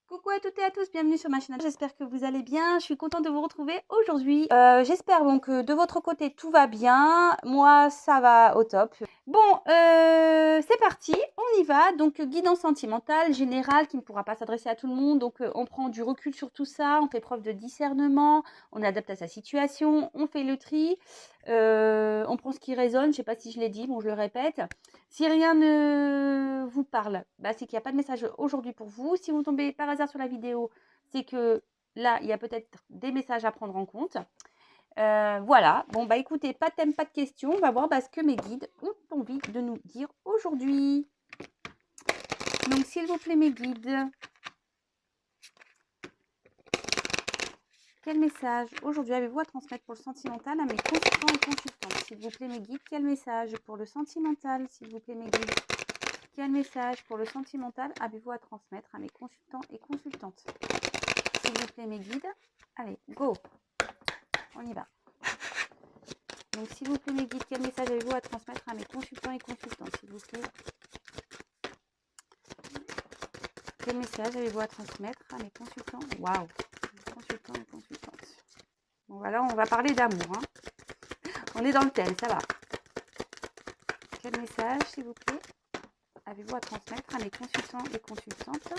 Coucou à toutes et à tous, bienvenue sur ma chaîne. J'espère que vous allez bien. Je suis contente de vous retrouver aujourd'hui. J'espère donc que de votre côté tout va bien. Moi, ça va au top. Bon, c'est parti, on y va. Donc, guidance sentimentale générale qui ne pourra pas s'adresser à tout le monde. Donc, on prend du recul sur tout ça, on fait preuve de discernement, on adapte à sa situation, on fait le tri, on prend ce qui résonne. Je ne sais pas si je l'ai dit, bon, je le répète. Si rien ne vous parle, c'est qu'il n'y a pas de message aujourd'hui pour vous. Si vous tombez par hasard sur la vidéo, c'est que là, il y a peut-être des messages à prendre en compte. Voilà. Bon, écoutez, pas de thème, pas de questions. On va voir ce que mes guides ont envie de nous dire aujourd'hui. Donc, s'il vous plaît, mes guides, quel message aujourd'hui avez-vous à transmettre pour le sentimental à mes consultants et consultantes? S'il vous plaît, mes guides, quel message pour le sentimental? S'il vous plaît, mes guides, quel message pour le sentimental avez-vous à transmettre à mes consultants et consultantes? S'il vous plaît, mes guides. Allez, go. On y va. Donc, s'il vous plaît, mes guides, quel message avez-vous à transmettre à mes consultants et consultantes? S'il vous plaît. Quel message avez-vous à transmettre à mes consultants? Waouh. Consultants et consultantes. Bon, voilà, on va parler d'amour. On est dans le thème, ça va. Quel message, s'il vous plaît, avez-vous à transmettre à mes consultants et consultantes?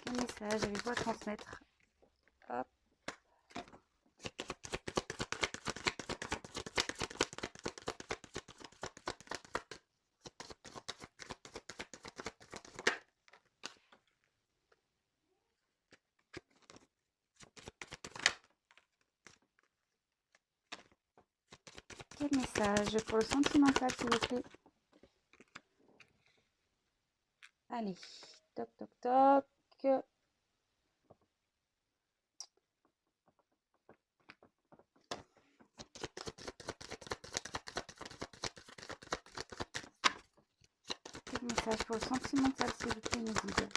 Quel message avez-vous à transmettre? Hop. Quel message pour le sentimental, s'il vous plaît? Allez, toc, toc, toc. Quel message pour le sentimental, s'il vous plaît, mes guides?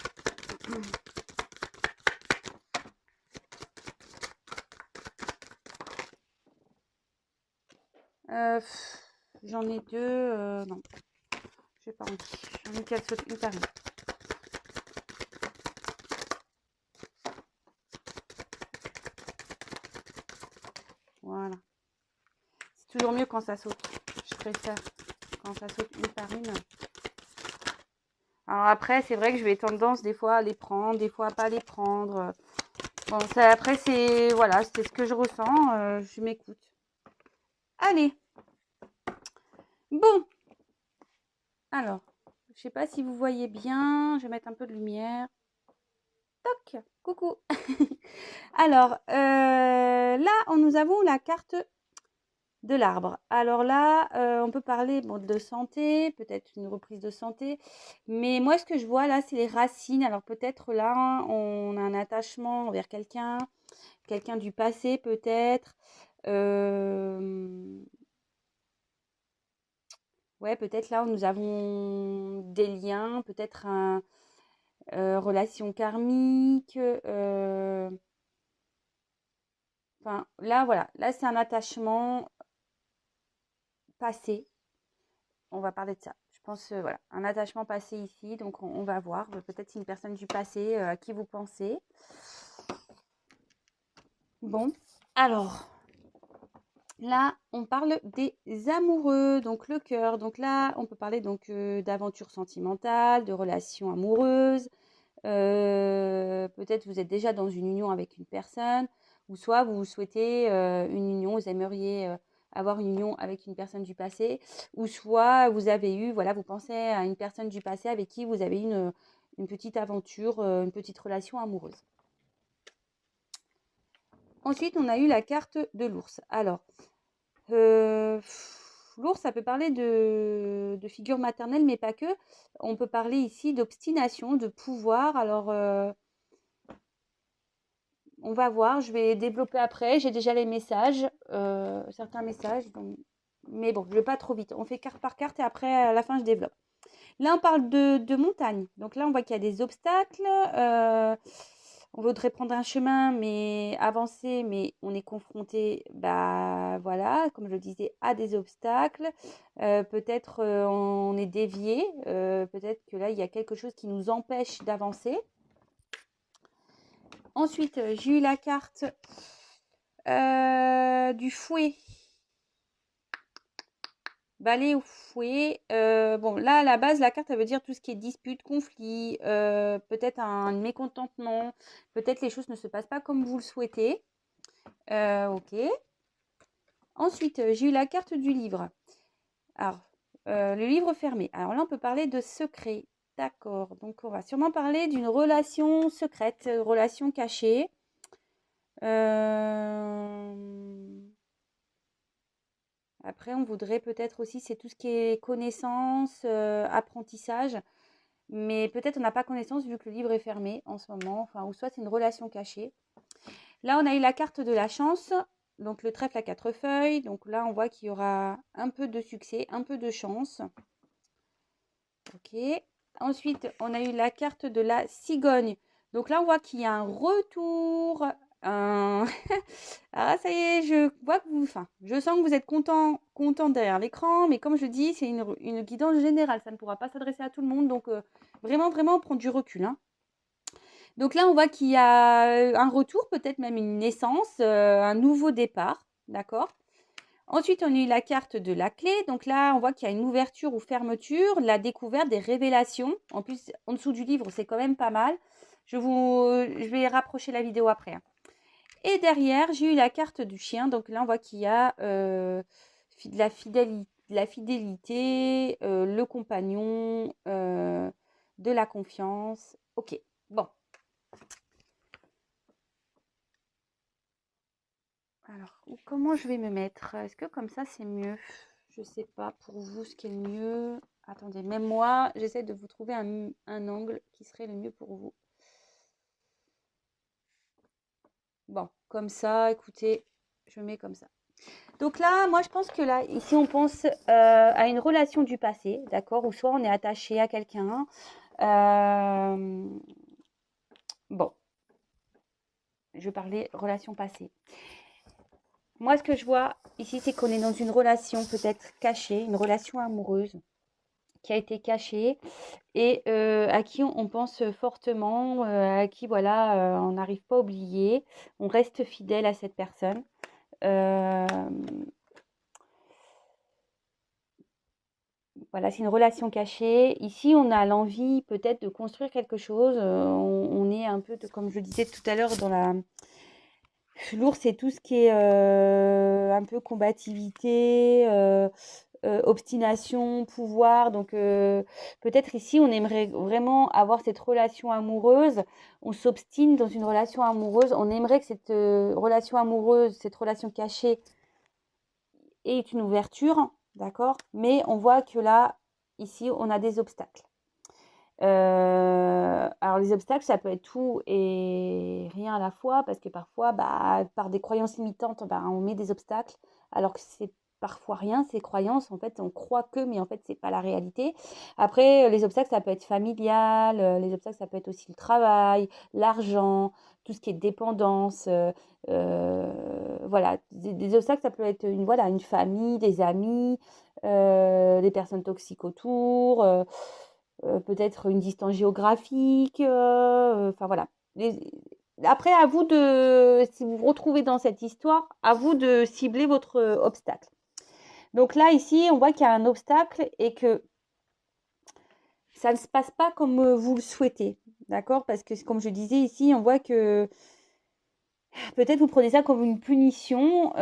J'en ai deux. Non, je n'ai pas envie. J'en ai qu'elle saute une par une. Voilà. C'est toujours mieux quand ça saute. Je préfère quand ça saute une par une. Alors après, c'est vrai que je vais tendance des fois à les prendre, des fois à pas les prendre. Bon, ça, après, c'est voilà, c'est ce que je ressens. Je m'écoute. Allez. Bon. Alors, je sais pas si vous voyez bien. Je vais mettre un peu de lumière. Toc. Coucou. Alors, là, nous avons la carte de l'arbre. Alors là, on peut parler de santé, peut-être une reprise de santé. Mais moi, ce que je vois là, c'est les racines. Alors peut-être là, on a un attachement envers quelqu'un du passé peut-être. Ouais, peut-être là, nous avons des liens, peut-être un relation karmique. Enfin, là, voilà. Là, c'est un attachement passé. On va parler de ça. Je pense, voilà, un attachement passé ici. Donc, on va voir. Peut-être c'est une personne du passé à qui vous pensez. Bon, alors, là, on parle des amoureux, donc le cœur. Donc là, on peut parler donc d'aventure sentimentale, de relations amoureuses. Peut-être vous êtes déjà dans une union avec une personne, ou soit vous souhaitez une union, vous aimeriez avoir une union avec une personne du passé, ou soit vous avez eu, voilà, vous pensez à une personne du passé avec qui vous avez eu une petite aventure, une petite relation amoureuse. Ensuite, on a eu la carte de l'ours. Alors, l'ours, ça peut parler de figure maternelle, mais pas que. On peut parler ici d'obstination, de pouvoir. Alors, on va voir, je vais développer après. J'ai déjà les messages, certains messages. Donc... Mais bon, je ne vais pas trop vite. On fait carte par carte et après, à la fin, je développe. Là, on parle de montagne. Donc là, on voit qu'il y a des obstacles. On voudrait prendre un chemin, mais avancer, mais on est confronté, bah voilà, comme je le disais, à des obstacles. Peut-être on est dévié. Peut-être que là, il y a quelque chose qui nous empêche d'avancer. Ensuite, j'ai eu la carte du fouet. Balai ou fouet. Bon, là, à la base, la carte, elle veut dire tout ce qui est dispute, conflit, peut-être un mécontentement, peut-être les choses ne se passent pas comme vous le souhaitez. Ok. Ensuite, j'ai eu la carte du livre. Alors, le livre fermé. Alors là, on peut parler de secret. D'accord. Donc, on va sûrement parler d'une relation secrète, relation cachée. Après, on voudrait peut-être aussi, c'est tout ce qui est connaissance, apprentissage. Mais peut-être on n'a pas connaissance vu que le livre est fermé en ce moment. Enfin, ou soit c'est une relation cachée. Là, on a eu la carte de la chance. Donc, le trèfle à 4 feuilles. Donc là, on voit qu'il y aura un peu de succès, un peu de chance. Ok. Ensuite, on a eu la carte de la cigogne. Donc là, on voit qu'il y a un retour. Ah, ça y est, je vois que je sens que vous êtes content derrière l'écran, mais comme je dis, c'est une guidance générale. Ça ne pourra pas s'adresser à tout le monde. Donc, vraiment, prendre du recul, hein. Donc là, on voit qu'il y a un retour, peut-être même une naissance, un nouveau départ. D'accord? Ensuite, on a eu la carte de la clé. Donc là, on voit qu'il y a une ouverture ou fermeture, la découverte, des révélations. En plus, en dessous du livre, c'est quand même pas mal. Je vais rapprocher la vidéo après, hein. Et derrière, j'ai eu la carte du chien. Donc là, on voit qu'il y a de la fidélité, le compagnon, de la confiance. Ok, bon. Alors, comment je vais me mettre? Est-ce que comme ça, c'est mieux? Je sais pas pour vous ce qui est le mieux. Attendez, même moi, j'essaie de vous trouver un angle qui serait le mieux pour vous. Bon, comme ça, écoutez, je mets comme ça. Donc là, moi, je pense que là, ici, on pense à une relation du passé, d'accord? Ou soit on est attaché à quelqu'un. Bon, je vais parler relation passée. Moi, ce que je vois ici, c'est qu'on est dans une relation peut-être cachée, une relation amoureuse qui a été cachée et à qui on pense fortement, à qui voilà, on n'arrive pas à oublier. On reste fidèle à cette personne. Voilà, c'est une relation cachée. Ici, on a l'envie peut-être de construire quelque chose. On est un peu, comme je disais tout à l'heure, dans la... L'ours, c'est tout ce qui est un peu combativité, obstination, pouvoir. Donc, peut-être ici, on aimerait vraiment avoir cette relation amoureuse. On s'obstine dans une relation amoureuse. On aimerait que cette relation amoureuse, cette relation cachée, ait une ouverture, d'accord? Mais on voit que là, ici, on a des obstacles. Alors les obstacles, ça peut être tout et rien à la fois parce que parfois, bah, par des croyances limitantes, bah, on met des obstacles alors que c'est parfois rien, ces croyances, en fait, on croit que, mais en fait, c'est pas la réalité. Après, les obstacles, ça peut être familial, les obstacles, ça peut être aussi le travail, l'argent, tout ce qui est dépendance, voilà. Des obstacles, ça peut être voilà, une famille, des amis, des personnes toxiques autour, peut-être une distance géographique, enfin voilà. Après, à vous de, si vous vous retrouvez dans cette histoire, à vous de cibler votre obstacle. Donc là, ici, on voit qu'il y a un obstacle et que ça ne se passe pas comme vous le souhaitez. D'accord? Parce que, comme je disais ici, on voit que peut-être vous prenez ça comme une punition.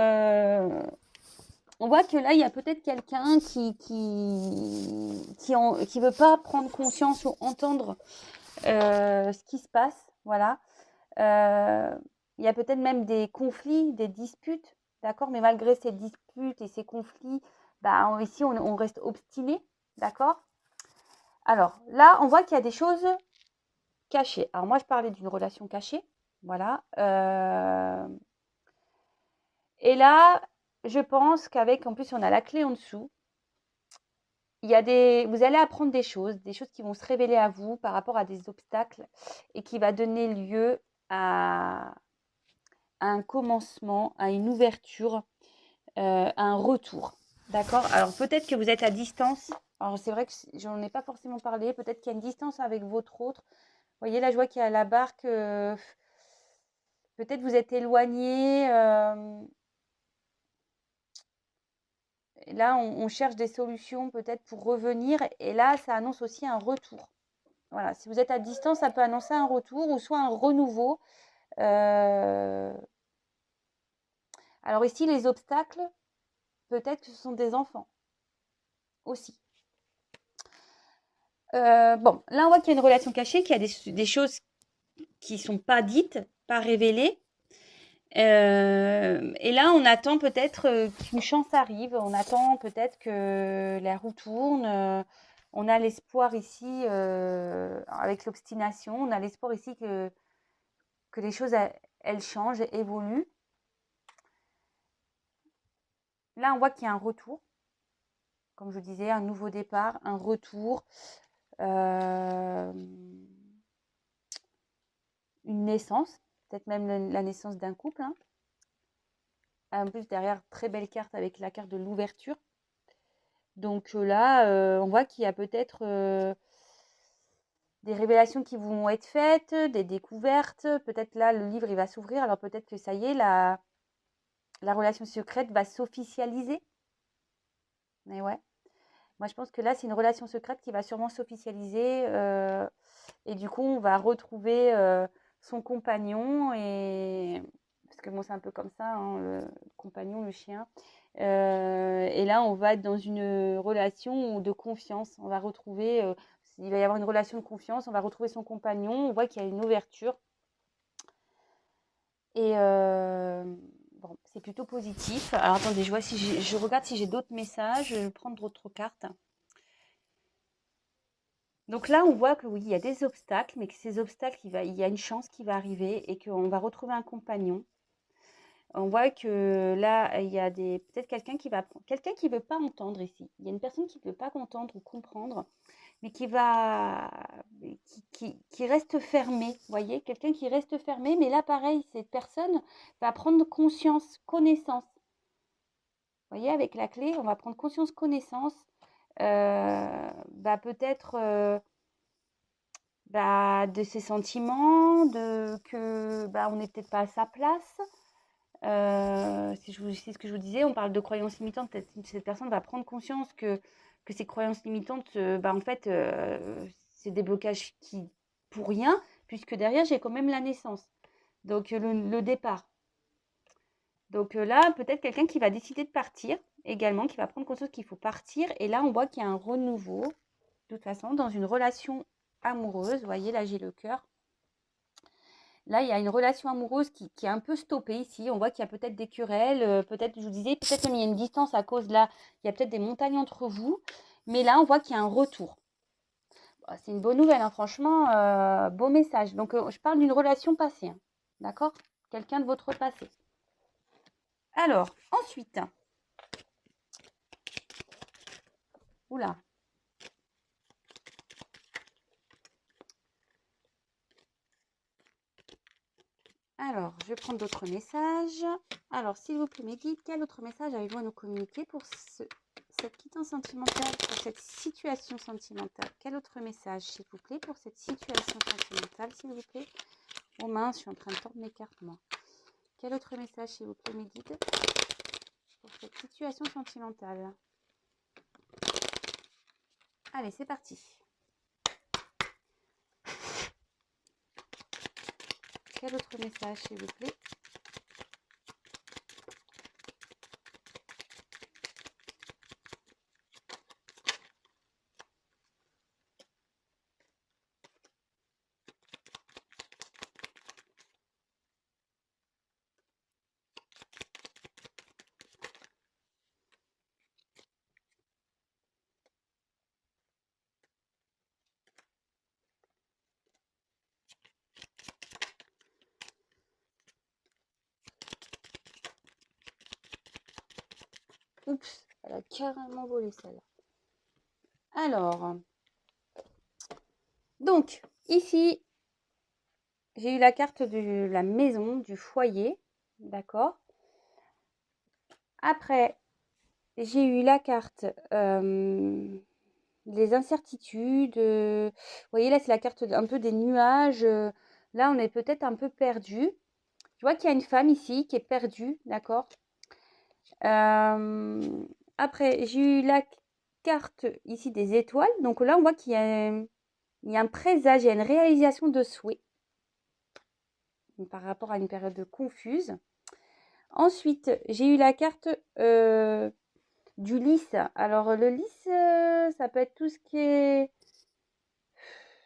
On voit que là, il y a peut-être quelqu'un qui veut pas prendre conscience ou entendre ce qui se passe. Voilà. Il y a peut-être même des conflits, des disputes, d'accord? Mais malgré ces disputes et ces conflits, bah, ici, on reste obstiné, d'accord? Alors là, on voit qu'il y a des choses cachées. Alors moi, je parlais d'une relation cachée, voilà. Et là, je pense qu'avec, en plus, on a la clé en dessous. vous allez apprendre des choses qui vont se révéler à vous par rapport à des obstacles et qui va donner lieu à un commencement, à une ouverture, à un retour. D'accord? Alors peut-être que vous êtes à distance. Alors c'est vrai que j'en ai pas forcément parlé. Peut-être qu'il y a une distance avec votre autre. Vous voyez, là, je vois qu'il y a la barque. Peut-être vous êtes éloigné. Et là, on cherche des solutions peut-être pour revenir. Et là, ça annonce aussi un retour. Voilà, si vous êtes à distance, ça peut annoncer un retour ou soit un renouveau. Alors ici, les obstacles, peut-être que ce sont des enfants aussi. Bon, là, on voit qu'il y a une relation cachée, qu'il y a des choses qui ne sont pas dites, pas révélées. Et là, on attend peut-être qu'une chance arrive. On attend peut-être que la roue tourne. On a l'espoir ici, avec l'obstination, on a l'espoir ici que les choses, elles changent, évoluent. Là, on voit qu'il y a un retour. Comme je disais, un nouveau départ, un retour, une naissance, peut-être même la naissance d'un couple. Hein. En plus, derrière, très belle carte avec la carte de l'ouverture. Donc là, on voit qu'il y a peut-être des révélations qui vont être faites, des découvertes. Peut-être là, le livre, il va s'ouvrir. Alors peut-être que ça y est, la relation secrète va s'officialiser. Mais ouais. Moi, je pense que là, c'est une relation secrète qui va sûrement s'officialiser. Et du coup, on va retrouver son compagnon. Parce que moi, c'est un peu comme ça, hein, le compagnon, le chien. Et là, on va être dans une relation de confiance. On va retrouver, il va y avoir une relation de confiance. On va retrouver son compagnon. On voit qu'il y a une ouverture. Et bon, c'est plutôt positif. Alors, attendez, je vois si je regarde si j'ai d'autres messages. Je vais prendre d'autres cartes. Donc là, on voit que oui, il y a des obstacles, mais que ces obstacles, il y a une chance qui va arriver et qu'on va retrouver un compagnon. On voit que là, il y a peut-être quelqu'un qui veut pas entendre ici. Il y a une personne qui ne veut pas entendre ou comprendre, mais qui reste fermée. Vous voyez, quelqu'un qui reste fermé, mais là, pareil, cette personne va prendre conscience, connaissance. Vous voyez, avec la clé, on va prendre conscience, connaissance. Peut-être de ses sentiments, on n'est peut-être pas à sa place. C'est ce que je vous disais, on parle de croyances limitantes. Peut-être cette personne va prendre conscience que ces croyances limitantes, en fait, c'est des blocages qui pour rien, puisque derrière j'ai quand même la naissance. Donc le départ. Donc là, peut-être quelqu'un qui va décider de partir également, qui va prendre conscience qu'il faut partir. Et là, on voit qu'il y a un renouveau, de toute façon, dans une relation amoureuse. Vous voyez, là, j'ai le cœur. Là, il y a une relation amoureuse qui est un peu stoppée ici. On voit qu'il y a peut-être des querelles, peut-être, je vous disais, peut-être même il y a une distance à cause là. Il y a peut-être des montagnes entre vous. Mais là, on voit qu'il y a un retour. C'est une bonne nouvelle, hein, franchement, beau message. Donc, je parle d'une relation passée, hein, d'accord? Quelqu'un de votre passé. Alors, ensuite. Oula. Alors, je vais prendre d'autres messages. Alors, s'il vous plaît, mes guides, quel autre message avez-vous à nous communiquer pour cette quittance sentimentale, pour cette situation sentimentale? Quel autre message, s'il vous plaît, pour cette situation sentimentale, s'il vous plaît? Oh mince, je suis en train de tordre mes cartes, moi. Quel autre message, s'il vous plaît, mes guides, pour cette situation sentimentale? Allez, c'est parti. Quel autre message, s'il vous plaît? Oups, elle a carrément volé celle-là. Alors, donc, ici, j'ai eu la carte de la maison, du foyer, d'accord. Après, j'ai eu la carte des incertitudes. Vous voyez, là, c'est la carte un peu des nuages. Là, on est peut-être un peu perdu. Je vois qu'il y a une femme ici qui est perdue, d'accord. Après, j'ai eu la carte ici des étoiles. Donc là, on voit qu'il y a un présage, il y a une réalisation de souhait par rapport à une période confuse. Ensuite, j'ai eu la carte du lys. Alors, le lys, ça peut être tout ce qui est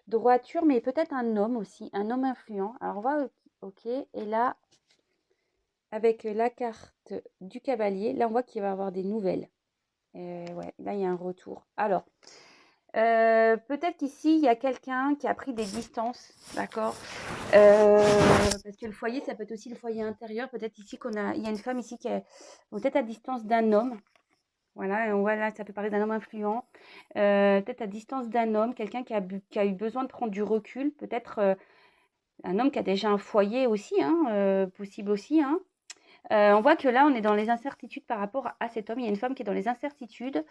droiture, mais peut-être un homme aussi, un homme influent. Alors, on va, ok. Et là, avec la carte du cavalier, là, on voit qu'il va y avoir des nouvelles. Ouais, là, il y a un retour. Alors, peut-être qu'ici, il y a quelqu'un qui a pris des distances, d'accord. Parce que le foyer, ça peut être aussi le foyer intérieur. Peut-être ici il y a une femme ici qui est peut-être à distance d'un homme. Voilà, on voit là, ça peut parler d'un homme influent. Peut-être à distance d'un homme, quelqu'un qui a eu besoin de prendre du recul. Peut-être un homme qui a déjà un foyer aussi, hein, possible aussi, hein. On voit que là, on est dans les incertitudes par rapport à cet homme. Il y a une femme qui est dans les incertitudes.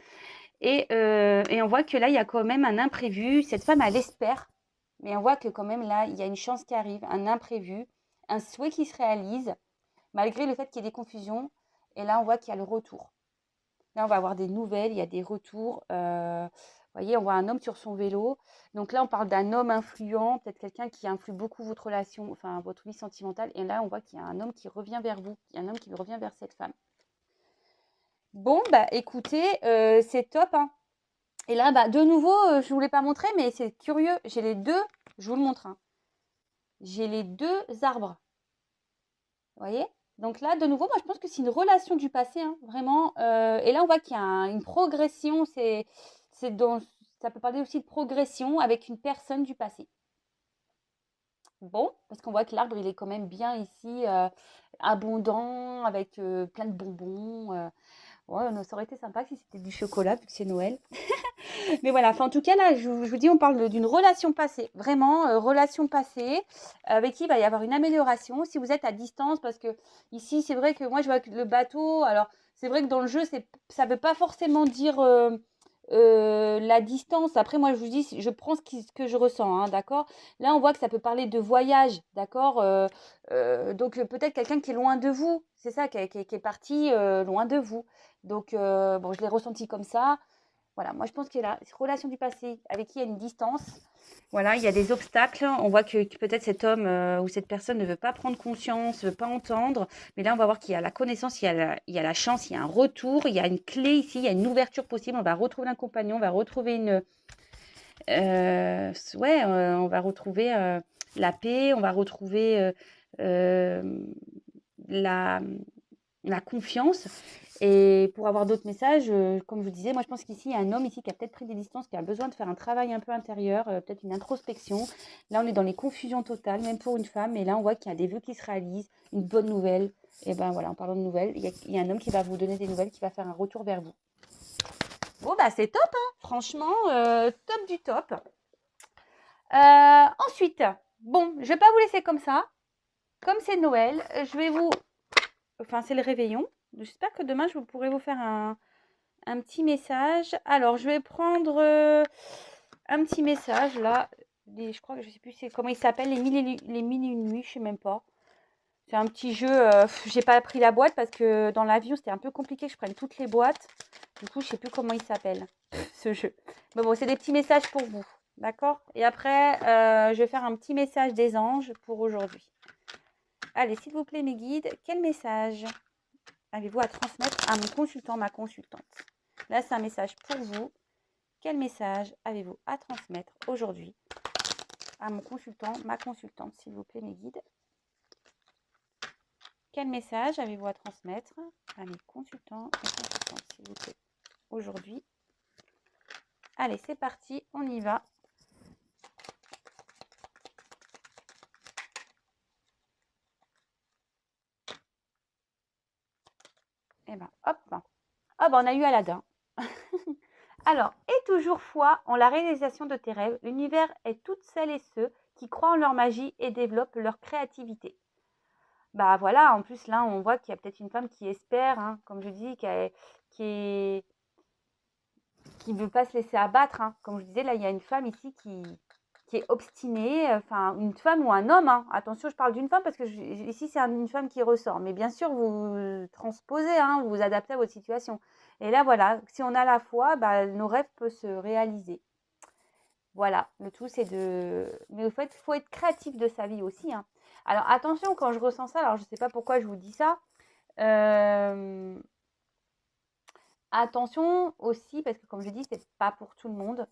Et on voit que là, il y a quand même un imprévu. Cette femme, elle espère. Mais on voit que quand même là, il y a une chance qui arrive, un imprévu, un souhait qui se réalise, malgré le fait qu'il y ait des confusions. Et là, on voit qu'il y a le retour. Là, on va avoir des nouvelles, il y a des retours. Vous voyez, on voit un homme sur son vélo. Donc là, on parle d'un homme influent, peut-être quelqu'un qui influe beaucoup votre relation, enfin votre vie sentimentale. Et là, on voit qu'il y a un homme qui revient vers vous, il y a un homme qui revient vers cette femme. Bon, bah écoutez, c'est top, hein. Et là, bah, de nouveau, je ne vous l'ai pas montré, mais c'est curieux. J'ai les deux, je vous le montre, hein. J'ai les deux arbres. Vous voyez? Donc là, de nouveau, moi, je pense que c'est une relation du passé, hein, vraiment. Et là, on voit qu'il y a une progression. Ça peut parler aussi de progression avec une personne du passé. Bon, parce qu'on voit que l'arbre, il est quand même bien ici, abondant, avec plein de bonbons. Ouais, ça aurait été sympa si c'était du chocolat, vu que c'est Noël. Mais voilà, enfin, en tout cas, là, je vous dis, on parle d'une relation passée, vraiment, relation passée, avec qui il va y avoir une amélioration. Si vous êtes à distance, parce que ici, c'est vrai que moi, je vois que le bateau, alors, c'est vrai que dans le jeu, ça ne veut pas forcément dire la distance. Après, moi, je vous dis, je prends ce que je ressens, hein, d'accord. Là, on voit que ça peut parler de voyage, d'accord. Donc, peut-être quelqu'un qui est loin de vous, c'est ça, qui est parti loin de vous. Donc, bon, je l'ai ressenti comme ça. Voilà, moi je pense qu'il y a la relation du passé avec qui il y a une distance. Voilà, il y a des obstacles. On voit que peut-être cet homme ou cette personne ne veut pas prendre conscience, ne veut pas entendre. Mais là, on va voir qu'il y a la connaissance, il y a la chance, il y a un retour, il y a une clé ici, il y a une ouverture possible. On va retrouver un compagnon, on va retrouver on va retrouver la paix, on va retrouver la, la confiance. Et pour avoir d'autres messages, comme je vous disais, moi je pense qu'ici, il y a un homme ici qui a peut-être pris des distances, qui a besoin de faire un travail un peu intérieur, peut-être une introspection. Là, on est dans les confusions totales, même pour une femme. Et là, on voit qu'il y a des vœux qui se réalisent, une bonne nouvelle. Et ben voilà, en parlant de nouvelles, il y a un homme qui va vous donner des nouvelles, qui va faire un retour vers vous. Bon, bah c'est top, hein. Franchement, top du top. Ensuite, bon, je vais pas vous laisser comme ça. Comme c'est Noël, je vais vous... Enfin, c'est le réveillon. J'espère que demain, je pourrai vous faire un petit message. Alors, je vais prendre un petit message là. Je crois que je sais plus comment il s'appelle, les mille et une nuits, je sais même pas. C'est un petit jeu. J'ai pas pris la boîte parce que dans l'avion c'était un peu compliqué que je prenne toutes les boîtes. Du coup, je sais plus comment il s'appelle ce jeu. Mais bon, c'est des petits messages pour vous, d'accord. Et après, je vais faire un petit message des anges pour aujourd'hui. Allez, s'il vous plaît, mes guides, quel message avez-vous à transmettre à mon consultant, ma consultante? Là, c'est un message pour vous. Quel message avez-vous à transmettre aujourd'hui à mon consultant, ma consultante, s'il vous plaît, mes guides? Quel message avez-vous à transmettre à mes consultants et consultantes, s'il vous plaît, aujourd'hui? Allez, c'est parti, on y va. Et ben, hop. Ah ben, on a eu Aladdin. Alors, et toujours foi en la réalisation de tes rêves. L'univers est toutes celles et ceux qui croient en leur magie et développent leur créativité. Bah voilà, en plus là, on voit qu'il y a peut-être une femme qui espère, hein, comme je dis, qui ne veut pas se laisser abattre, hein. Comme je disais, là, il y a une femme ici qui est obstinée, enfin une femme ou un homme, hein. Attention, je parle d'une femme parce que ici, c'est une femme qui ressort. Mais bien sûr, vous transposez, hein, vous vous adaptez à votre situation. Et là, voilà, si on a la foi, bah, nos rêves peuvent se réaliser. Voilà, le tout, c'est de... Mais au fait, il faut être créatif de sa vie aussi, hein. Alors, attention, quand je ressens ça, alors je ne sais pas pourquoi je vous dis ça, attention aussi, parce que comme je dis, c'est pas pour tout le monde.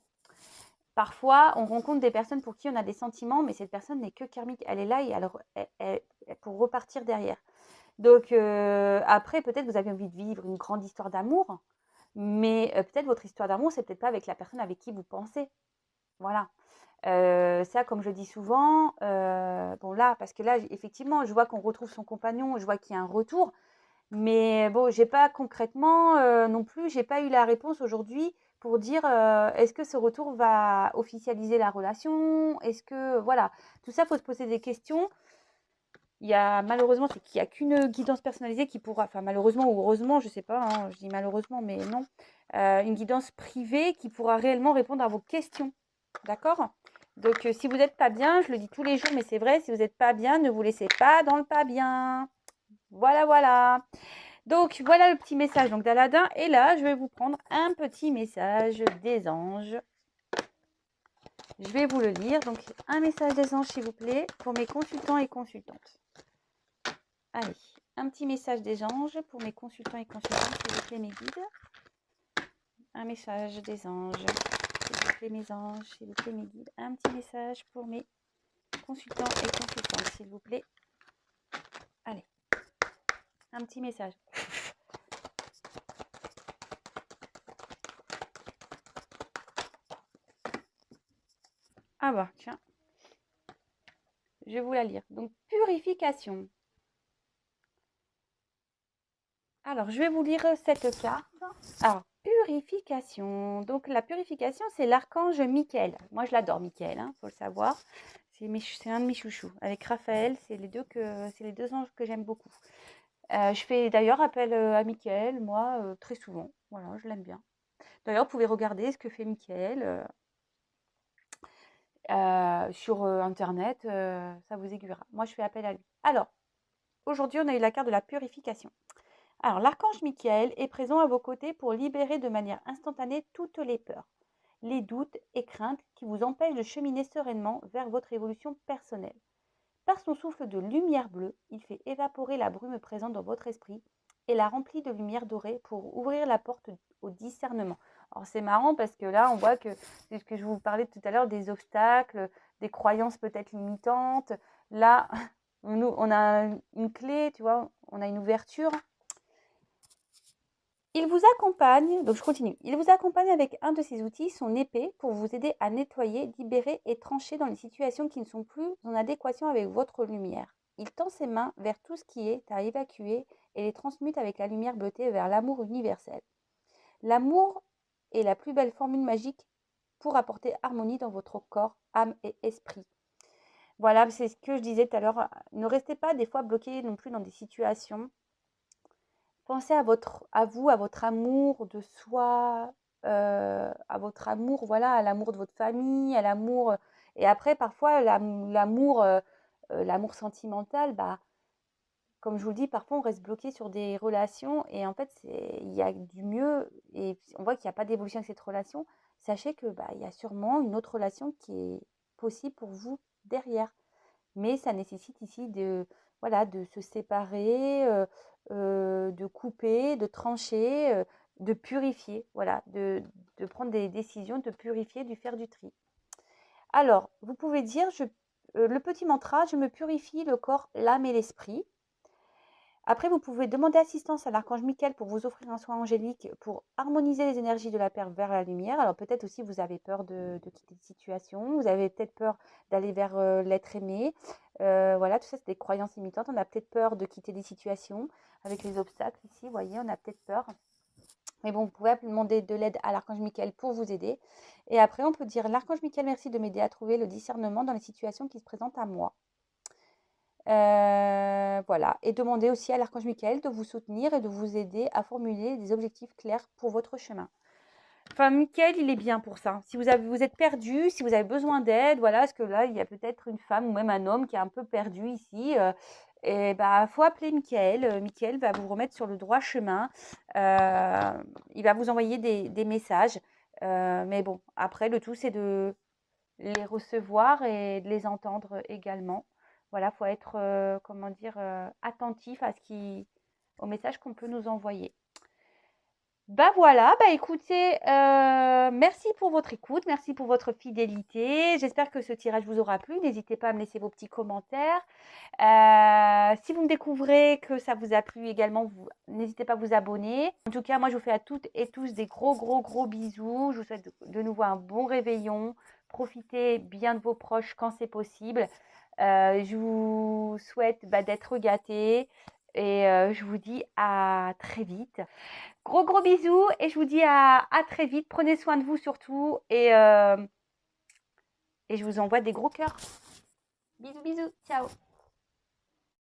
Parfois, on rencontre des personnes pour qui on a des sentiments, mais cette personne n'est que karmique. Elle est là et pour repartir derrière. Donc, après, peut-être vous avez envie de vivre une grande histoire d'amour, mais peut-être votre histoire d'amour, c'est peut-être pas avec la personne avec qui vous pensez. Voilà. Ça, comme je dis souvent, bon là, parce que là, effectivement, je vois qu'on retrouve son compagnon, je vois qu'il y a un retour, mais bon, j'ai pas concrètement non plus, j'ai pas eu la réponse aujourd'hui pour dire est-ce que ce retour va officialiser la relation? Est-ce que voilà, tout ça, faut se poser des questions. Il y a malheureusement, c'est qu'il n'y a qu'une guidance personnalisée qui pourra, enfin malheureusement ou heureusement, je sais pas, hein, je dis malheureusement, mais non, une guidance privée qui pourra réellement répondre à vos questions. D'accord? Donc, si vous n'êtes pas bien, je le dis tous les jours, mais c'est vrai, si vous n'êtes pas bien, ne vous laissez pas dans le pas bien. Voilà, voilà. Donc, voilà le petit message donc d'Aladin. Et là, je vais vous prendre un petit message des anges. Je vais vous le lire. Donc, un message des anges, s'il vous plaît, pour mes consultants et consultantes. Allez, un petit message des anges pour mes consultants et consultantes, s'il vous plaît, mes guides. Un message des anges. S'il vous plaît, mes anges, s'il vous plaît, mes guides. Un petit message pour mes consultants et consultantes, s'il vous plaît. Allez, un petit message. Ah bah, tiens. Je vais vous la lire. Donc, purification. Alors, je vais vous lire cette carte. Alors, purification. Donc, la purification, c'est l'archange Michael. Moi, je l'adore, Michael, hein, faut le savoir. C'est un de mes chouchous. Avec Raphaël, c'est les deux anges que j'aime beaucoup. Je fais d'ailleurs appel à Michael, moi, très souvent. Voilà, je l'aime bien. D'ailleurs, vous pouvez regarder ce que fait Michael sur Internet. Ça vous aiguillera. Moi, je fais appel à lui. Alors, aujourd'hui, on a eu la carte de la purification. Alors, l'archange Michael est présent à vos côtés pour libérer de manière instantanée toutes les peurs, les doutes et craintes qui vous empêchent de cheminer sereinement vers votre évolution personnelle. Par son souffle de lumière bleue, il fait évaporer la brume présente dans votre esprit et la remplit de lumière dorée pour ouvrir la porte au discernement. Alors c'est marrant parce que là, on voit que c'est ce que je vous parlais tout à l'heure, des obstacles, des croyances peut-être limitantes. Là, on a une clé, tu vois, on a une ouverture. Il vous accompagne, donc je continue, il vous accompagne avec un de ses outils, son épée, pour vous aider à nettoyer, libérer et trancher dans les situations qui ne sont plus en adéquation avec votre lumière. Il tend ses mains vers tout ce qui est à évacuer et les transmute avec la lumière bleutée vers l'amour universel. L'amour est la plus belle formule magique pour apporter harmonie dans votre corps, âme et esprit. Voilà, c'est ce que je disais tout à l'heure. Ne restez pas des fois bloqués non plus dans des situations. Pensez à votre amour de soi, à votre amour, voilà, à l'amour de votre famille, à l'amour, et après parfois l'amour sentimental, bah, comme je vous le dis, parfois on reste bloqué sur des relations et en fait il y a du mieux et on voit qu'il n'y a pas d'évolution avec cette relation. Sachez que, bah, il y a sûrement une autre relation qui est possible pour vous derrière. Mais ça nécessite ici voilà, de se séparer, de couper, de trancher, de purifier, voilà, de prendre des décisions, de purifier, de faire du tri. Alors, vous pouvez dire le petit mantra, je me purifie le corps, l'âme et l'esprit. Après, vous pouvez demander assistance à l'archange Michael pour vous offrir un soin angélique pour harmoniser les énergies de la Terre vers la lumière. Alors peut-être aussi vous avez peur de quitter une situation, vous avez peut-être peur d'aller vers l'être aimé. Voilà, tout ça c'est des croyances limitantes. On a peut-être peur de quitter des situations avec les obstacles ici, vous voyez, on a peut-être peur. Mais bon, vous pouvez demander de l'aide à l'archange Michael pour vous aider. Et après, on peut dire l'archange Michael, merci de m'aider à trouver le discernement dans les situations qui se présentent à moi. Voilà. Et demandez aussi à l'archange Michael de vous soutenir et de vous aider à formuler des objectifs clairs pour votre chemin. Enfin, Michael, il est bien pour ça. Si vous êtes perdu, si vous avez besoin d'aide, voilà, parce que là, il y a peut-être une femme ou même un homme qui est un peu perdu ici. Et bah, faut appeler Michael. Michael va vous remettre sur le droit chemin. Il va vous envoyer des messages. Mais bon, après, le tout, c'est de les recevoir et de les entendre également. Voilà, faut être, comment dire, attentif au message qu'on peut nous envoyer. Bah voilà, bah écoutez, merci pour votre écoute, merci pour votre fidélité. J'espère que ce tirage vous aura plu. N'hésitez pas à me laisser vos petits commentaires. Si vous me découvrez que ça vous a plu également, n'hésitez pas à vous abonner. En tout cas, moi, je vous fais à toutes et tous des gros bisous. Je vous souhaite de nouveau un bon réveillon. Profitez bien de vos proches quand c'est possible. Je vous souhaite d'être gâtés et je vous dis à très vite. Gros bisous et je vous dis à très vite. Prenez soin de vous surtout et je vous envoie des gros cœurs. Bisous, ciao.